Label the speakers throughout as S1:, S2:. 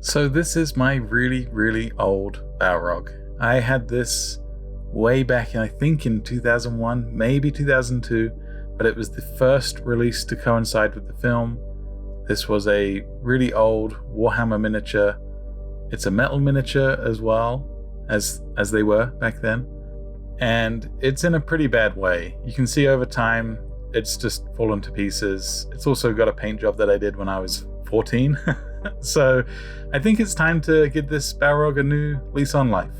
S1: So this is my really old Balrog. I had this way back I think in 2001, maybe 2002, but it was the first release to coincide with the film. This was a really old Warhammer miniature. It's a metal miniature as well, as they were back then. And it's in a pretty bad way. You can see over time, it's just fallen to pieces. It's also got a paint job that I did when I was 14. So I think it's time to give this Balrog a new lease on life.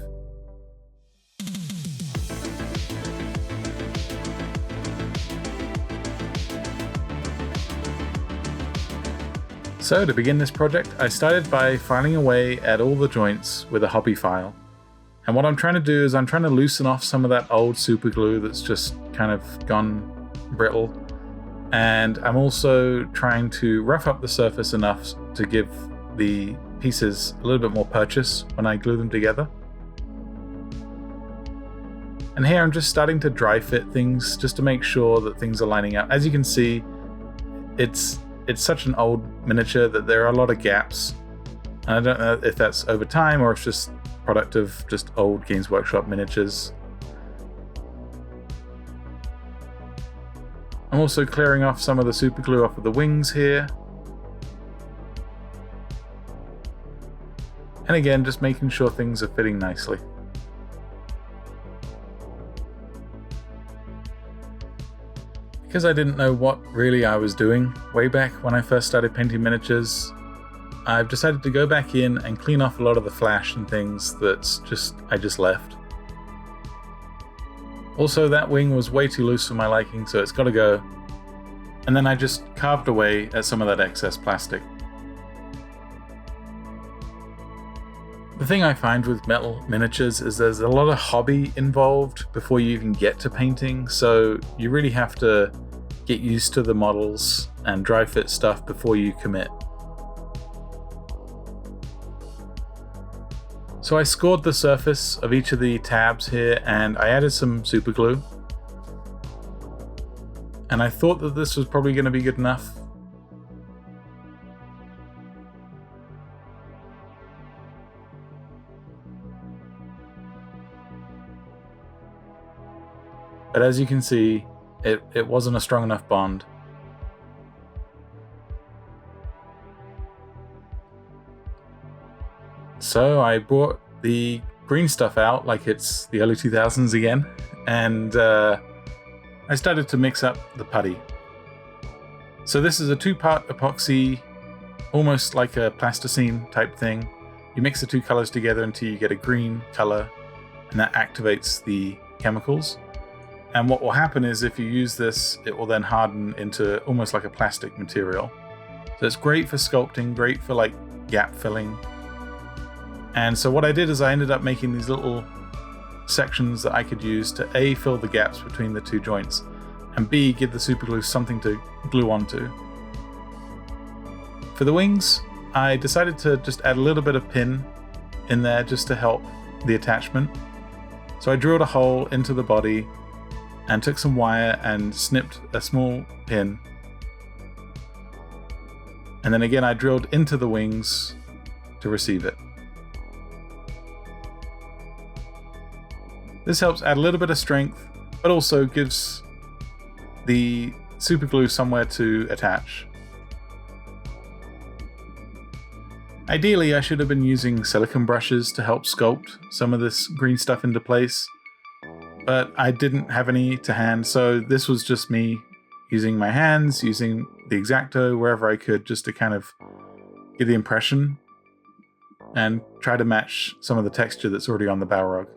S1: So to begin this project, I started by filing away at all the joints with a hobby file. And what I'm trying to do is I'm trying to loosen off some of that old super glue that's just kind of gone brittle. And I'm also trying to rough up the surface enough to give the pieces a little bit more purchase when I glue them together. And here I'm just starting to dry fit things just to make sure that things are lining up. As you can see, it's such an old miniature that there are a lot of gaps. And I don't know if that's over time or if it's just product of just old Games Workshop miniatures. I'm also clearing off some of the super glue off of the wings here. And again, just making sure things are fitting nicely. Because I didn't know what really I was doing way back when I first started painting miniatures, I've decided to go back in and clean off a lot of the flash and things I just left. Also, that wing was way too loose for my liking, so it's got to go. And then I just carved away at some of that excess plastic. The thing I find with metal miniatures is there's a lot of hobby involved before you even get to painting, so you really have to get used to the models and dry fit stuff before you commit. So I scored the surface of each of the tabs here and I added some super glue. And I thought that this was probably going to be good enough. But as you can see, it wasn't a strong enough bond. So I brought the green stuff out like it's the early 2000s again, and I started to mix up the putty. So this is a 2-part epoxy, almost like a plasticine type thing. You mix the two colors together until you get a green color, and that activates the chemicals. And what will happen is if you use this, it will then harden into almost like a plastic material. So it's great for sculpting, great for like gap filling. And so what I did is I ended up making these little sections that I could use to A, fill the gaps between the two joints, and B, give the super glue something to glue onto. For the wings, I decided to just add a little bit of pin in there just to help the attachment. So I drilled a hole into the body and took some wire and snipped a small pin. And then again I drilled into the wings to receive it. This helps add a little bit of strength, but also gives the super glue somewhere to attach. Ideally, I should have been using silicone brushes to help sculpt some of this green stuff into place, but I didn't have any to hand, so this was just me using my hands, using the X-Acto wherever I could just to kind of get the impression and try to match some of the texture that's already on the Balrog.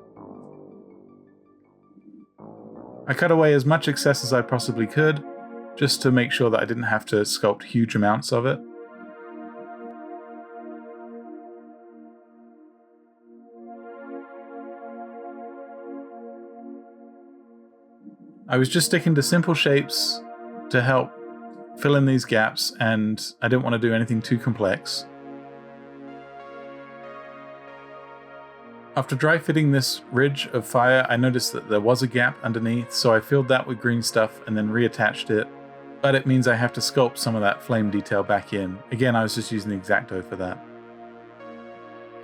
S1: I cut away as much excess as I possibly could, just to make sure that I didn't have to sculpt huge amounts of it. I was just sticking to simple shapes to help fill in these gaps, and I didn't want to do anything too complex. After dry fitting this ridge of fire, I noticed that there was a gap underneath, so I filled that with green stuff and then reattached it. But it means I have to sculpt some of that flame detail back in. Again, I was just using the X-Acto for that.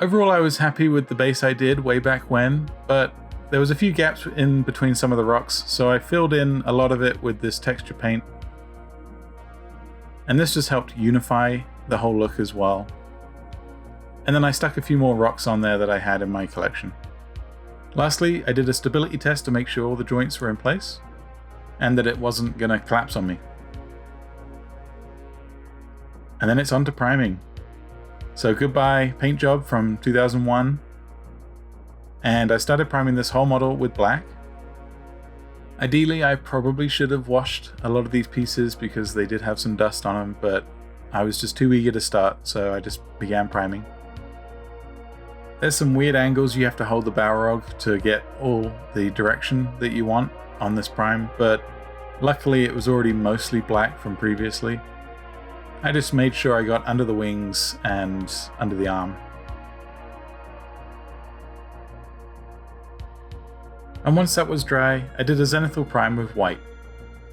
S1: Overall, I was happy with the base I did way back when, but there was a few gaps in between some of the rocks, so I filled in a lot of it with this texture paint. And this just helped unify the whole look as well. And then I stuck a few more rocks on there that I had in my collection. Lastly, I did a stability test to make sure all the joints were in place and that it wasn't going to collapse on me. And then it's on to priming. So goodbye paint job from 2001. And I started priming this whole model with black. Ideally, I probably should have washed a lot of these pieces because they did have some dust on them, but I was just too eager to start, so I just began priming. There's some weird angles you have to hold the Balrog to get all the direction that you want on this prime, but luckily it was already mostly black from previously. I just made sure I got under the wings and under the arm. And once that was dry, I did a zenithal prime with white.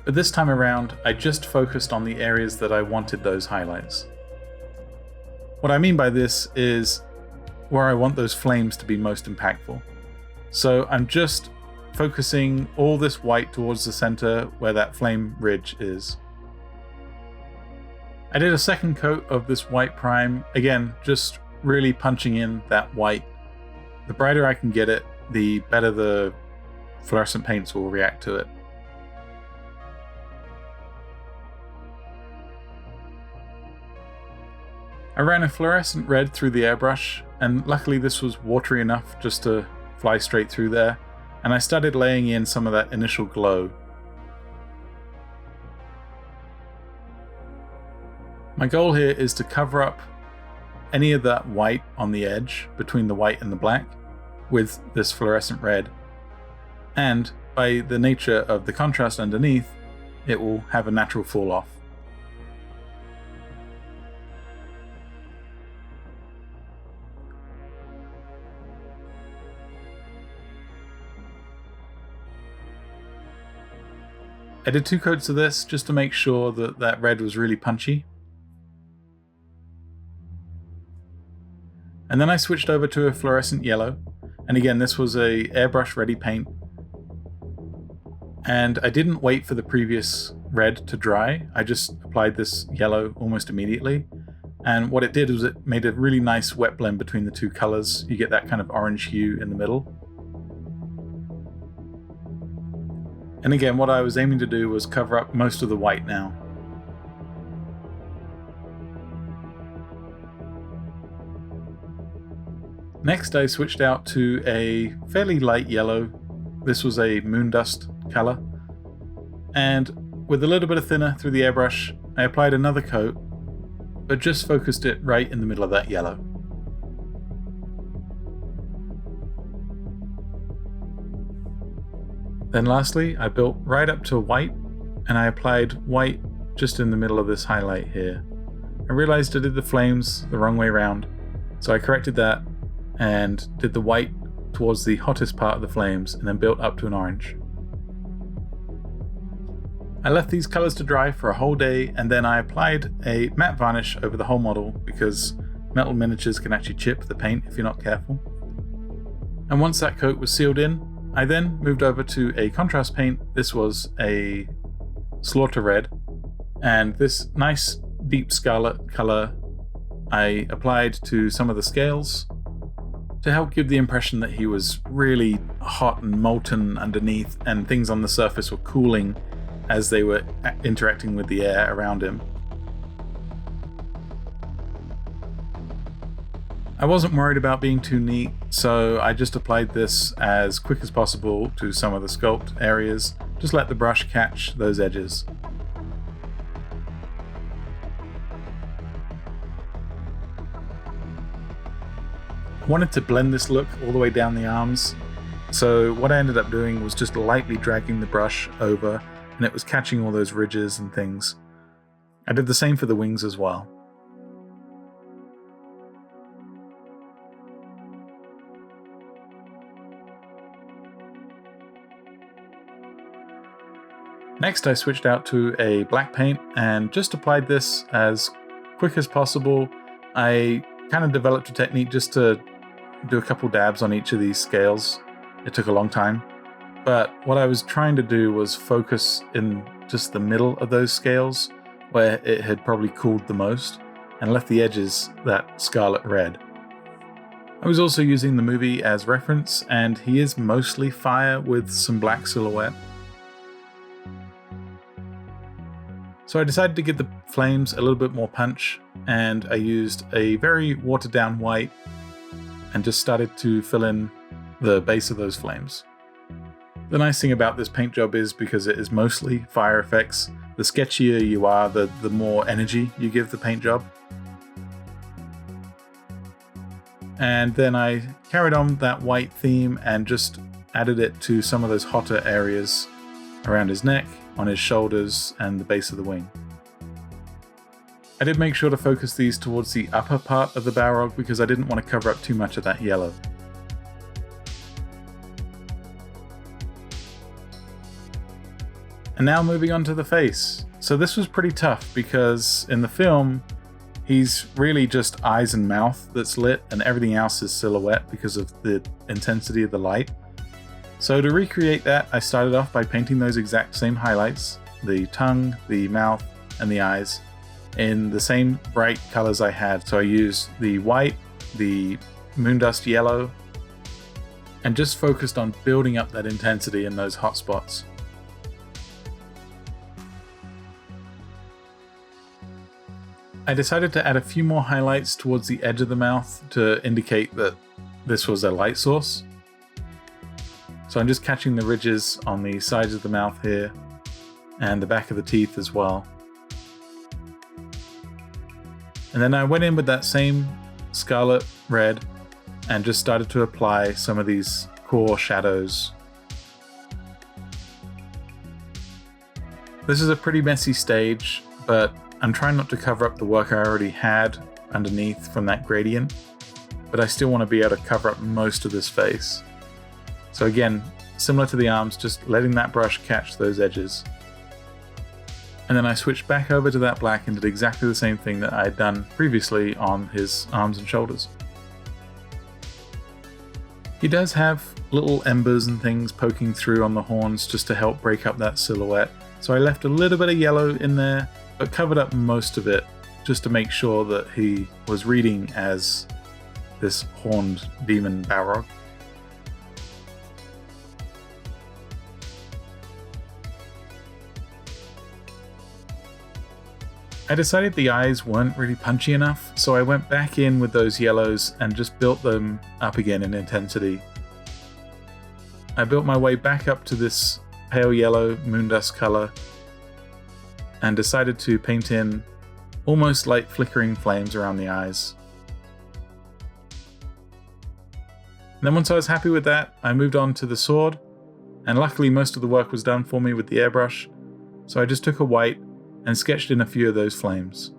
S1: But this time around, I just focused on the areas that I wanted those highlights. What I mean by this is where I want those flames to be most impactful. So I'm just focusing all this white towards the center where that flame ridge is. I did a second coat of this white prime, again, just really punching in that white. The brighter I can get it, the better the fluorescent paints will react to it. I ran a fluorescent red through the airbrush, and luckily this was watery enough just to fly straight through there, and I started laying in some of that initial glow. My goal here is to cover up any of that white on the edge between the white and the black with this fluorescent red, and by the nature of the contrast underneath, it will have a natural fall off. I did 2 coats of this just to make sure that that red was really punchy. And then I switched over to a fluorescent yellow. And again, this was a airbrush ready paint. And I didn't wait for the previous red to dry. I just applied this yellow almost immediately. And what it did was it made a really nice wet blend between the 2 colors. You get that kind of orange hue in the middle. And again, what I was aiming to do was cover up most of the white now. Next, I switched out to a fairly light yellow. This was a moondust color. And with a little bit of thinner through the airbrush, I applied another coat, but just focused it right in the middle of that yellow. Then lastly, I built right up to white, and I applied white just in the middle of this highlight here. I realized I did the flames the wrong way around, so I corrected that and did the white towards the hottest part of the flames and then built up to an orange. I left these colors to dry for a whole day, and then I applied a matte varnish over the whole model because metal miniatures can actually chip the paint if you're not careful. And once that coat was sealed in, I then moved over to a contrast paint. This was a Slaughter Red, and this nice deep scarlet color I applied to some of the scales to help give the impression that he was really hot and molten underneath, and things on the surface were cooling as they were interacting with the air around him. I wasn't worried about being too neat, so I just applied this as quick as possible to some of the sculpt areas. Just let the brush catch those edges. I wanted to blend this look all the way down the arms, so what I ended up doing was just lightly dragging the brush over, and it was catching all those ridges and things. I did the same for the wings as well. Next, I switched out to a black paint and just applied this as quick as possible. I kind of developed a technique just to do a couple dabs on each of these scales. It took a long time. But what I was trying to do was focus in just the middle of those scales, where it had probably cooled the most, and left the edges that scarlet red. I was also using the movie as reference, and he is mostly fire with some black silhouette. So I decided to give the flames a little bit more punch, and I used a very watered down white and just started to fill in the base of those flames. The nice thing about this paint job is, because it is mostly fire effects, the sketchier you are, the more energy you give the paint job. And then I carried on that white theme and just added it to some of those hotter areas around his neck, on his shoulders, and the base of the wing. I did make sure to focus these towards the upper part of the Balrog because I didn't want to cover up too much of that yellow. And now moving on to the face. So this was pretty tough because in the film, he's really just eyes and mouth that's lit, and everything else is silhouette because of the intensity of the light. So to recreate that, I started off by painting those exact same highlights, the tongue, the mouth, and the eyes, in the same bright colors I had. So I used the white, the moondust yellow, and just focused on building up that intensity in those hot spots. I decided to add a few more highlights towards the edge of the mouth to indicate that this was a light source. So I'm just catching the ridges on the sides of the mouth here and the back of the teeth as well. And then I went in with that same scarlet red and just started to apply some of these core shadows. This is a pretty messy stage, but I'm trying not to cover up the work I already had underneath from that gradient, but I still want to be able to cover up most of this face. So again, similar to the arms, just letting that brush catch those edges. And then I switched back over to that black and did exactly the same thing that I had done previously on his arms and shoulders. He does have little embers and things poking through on the horns just to help break up that silhouette. So I left a little bit of yellow in there, but covered up most of it just to make sure that he was reading as this horned demon Balrog. I decided the eyes weren't really punchy enough, so I went back in with those yellows and just built them up again in intensity. I built my way back up to this pale yellow moondust color and decided to paint in almost light flickering flames around the eyes. And then once I was happy with that, I moved on to the sword, and luckily most of the work was done for me with the airbrush, so I just took a white and sketched in a few of those flames.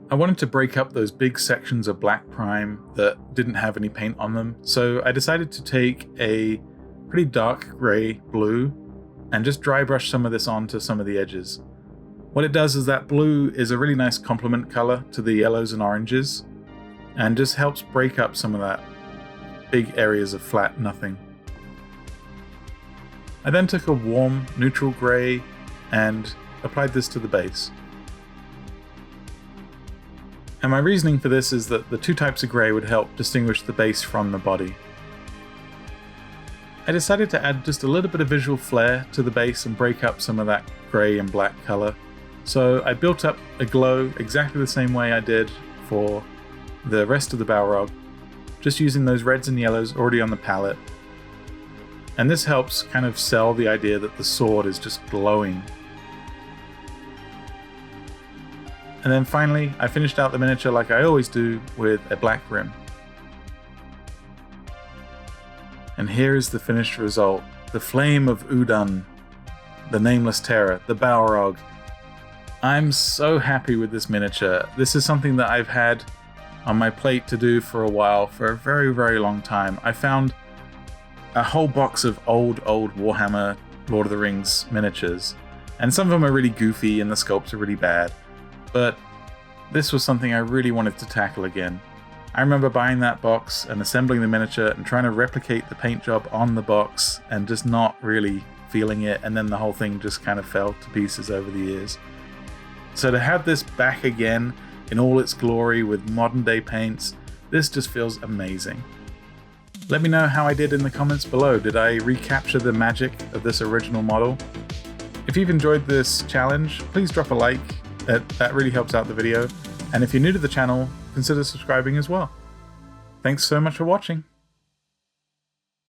S1: I wanted to break up those big sections of black prime that didn't have any paint on them, so I decided to take a pretty dark grey blue and just dry brush some of this onto some of the edges. What it does is that blue is a really nice complement color to the yellows and oranges, and just helps break up some of that big areas of flat nothing. I then took a warm neutral grey and applied this to the base. And my reasoning for this is that the two types of grey would help distinguish the base from the body. I decided to add just a little bit of visual flair to the base and break up some of that grey and black colour. So I built up a glow exactly the same way I did for the rest of the Balrog, just using those reds and yellows already on the palette. And this helps kind of sell the idea that the sword is just glowing. And then finally, I finished out the miniature like I always do with a black rim. And here is the finished result. The Flame of Udun, the Nameless Terror, the Balrog. I'm so happy with this miniature. This is something that I've had on my plate to do for a while, for a very, very long time. I found a whole box of old Warhammer Lord of the Rings miniatures, And some of them are really goofy and the sculpts are really bad. But this was something I really wanted to tackle again. I remember buying that box and assembling the miniature and trying to replicate the paint job on the box and just not really feeling it, and then the whole thing just kind of fell to pieces over the years. So to have this back again in all its glory with modern day paints, this just feels amazing. Let me know how I did in the comments below. Did I recapture the magic of this original model? If you've enjoyed this challenge, please drop a like. That really helps out the video. And if you're new to the channel, consider subscribing as well. Thanks so much for watching.